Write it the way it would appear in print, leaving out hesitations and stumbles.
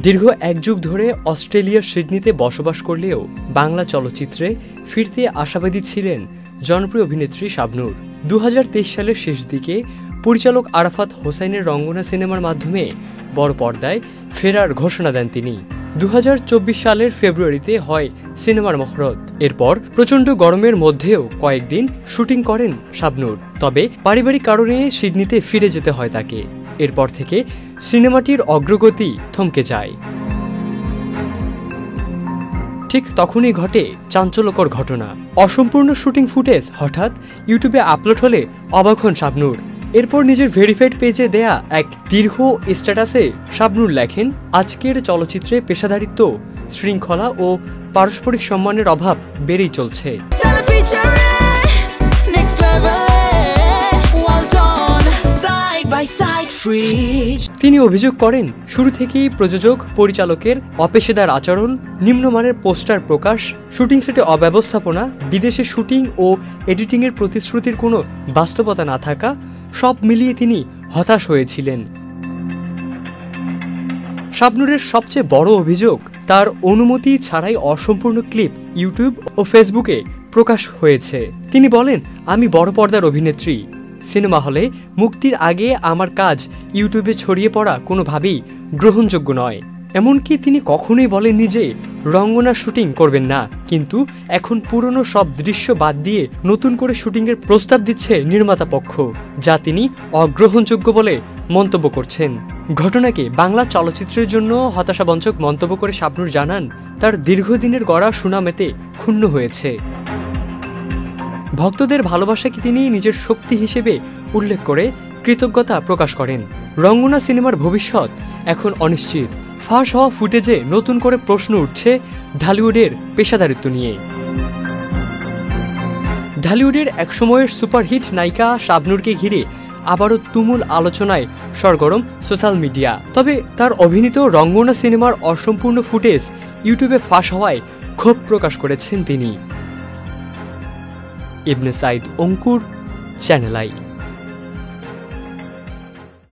দীর্ঘ এক যুগ ধরে অস্ট্রেলিয়ার সিডনিতে বসবাস করলেও বাংলা চলচ্চিত্রে ফিরতে আশাবাদী ছিলেন জনপ্রিয় অভিনেত্রী শাবনূর। 2023 সালের শেষ দিকে পরিচালক আরাফাত হোসাইনের রঙ্গনা সিনেমার মাধ্যমে বড় পর্দায় ফেরার ঘোষণা দেন তিনি। 2024 সালের ফেব্রুয়ারিতে হয় সিনেমার মহরত। এরপর প্রচণ্ড গরমের মধ্যেও কয়েকদিন শুটিং করেন শাবনূর। তবে পারিবারিক কারণে সিডনিতে ফিরে যেতে হয় তাকে। এরপর থেকে সিনেমাটির অগ্রগতি থমকে যায়। ঠিক তখনই ঘটে চাঞ্চল্যকর ঘটনা। অসম্পূর্ণ শুটিং ফুটেজ হঠাৎ ইউটিউবে আপলোড হলে অবাক হন শাবনূর। এরপর নিজের ভেরিফাইড পেজে দেয়া এক দীর্ঘ স্ট্যাটাসে শাবনূর লেখেন, আজকের চলচ্চিত্রে পেশাদারিত্ব, শৃঙ্খলা ও পারস্পরিক সম্মানের অভাব বেড়েই চলছে। তিনি অভিযোগ করেন, শুরু থেকেই প্রযোজক পরিচালকের অপেশাদার আচরণ, নিম্নমানের পোস্টার প্রকাশ, শুটিং সেটে অব্যবস্থাপনা, বিদেশে শুটিং ও এডিটিংয়ের প্রতিশ্রুতির কোনো বাস্তবতা না থাকা, সব মিলিয়ে তিনি হতাশ হয়েছিলেন। শাবনূরের সবচেয়ে বড় অভিযোগ, তার অনুমতি ছাড়াই অসম্পূর্ণ ক্লিপ ইউটিউব ও ফেসবুকে প্রকাশ হয়েছে। তিনি বলেন, আমি বড় পর্দার অভিনেত্রী। সিনেমা হলে মুক্তির আগে আমার কাজ ইউটিউবে ছড়িয়ে পড়া কোনোভাবেই গ্রহণযোগ্য নয়। এমনকি তিনি কখনোই বলেননি যে রঙ্গনার শুটিং করবেন না, কিন্তু এখন পুরনো সব দৃশ্য বাদ দিয়ে নতুন করে শুটিংয়ের প্রস্তাব দিচ্ছে নির্মাতা পক্ষ, যা তিনি অগ্রহণযোগ্য বলে মন্তব্য করছেন। ঘটনাকে বাংলা চলচ্চিত্রের জন্য হতাশাবঞ্চক মন্তব্য করে শাবনূর জানান, তার দীর্ঘদিনের গড়া সুনামেতে ক্ষুণ্ণ হয়েছে। ভক্তদের ভালোবাসাকে তিনি নিজের শক্তি হিসেবে উল্লেখ করে কৃতজ্ঞতা প্রকাশ করেন। রঙ্গনা সিনেমার ভবিষ্যৎ এখন অনিশ্চিত। ফাঁস হওয়া ফুটেজে নতুন করে প্রশ্ন উঠছে ঢালিউডের পেশাদারিত্ব নিয়ে। ঢালিউডের একসময়ের সুপারহিট নায়িকা শাবনূরকে ঘিরে আবারও তুমুল আলোচনায় সরগরম সোশ্যাল মিডিয়া। তবে তার অভিনীত রঙ্গনা সিনেমার অসম্পূর্ণ ফুটেজ ইউটিউবে ফাঁস হওয়ায় ক্ষোভ প্রকাশ করেছেন তিনি। ইবনে সাইদ অঙ্কুর, চ্যানেল আই।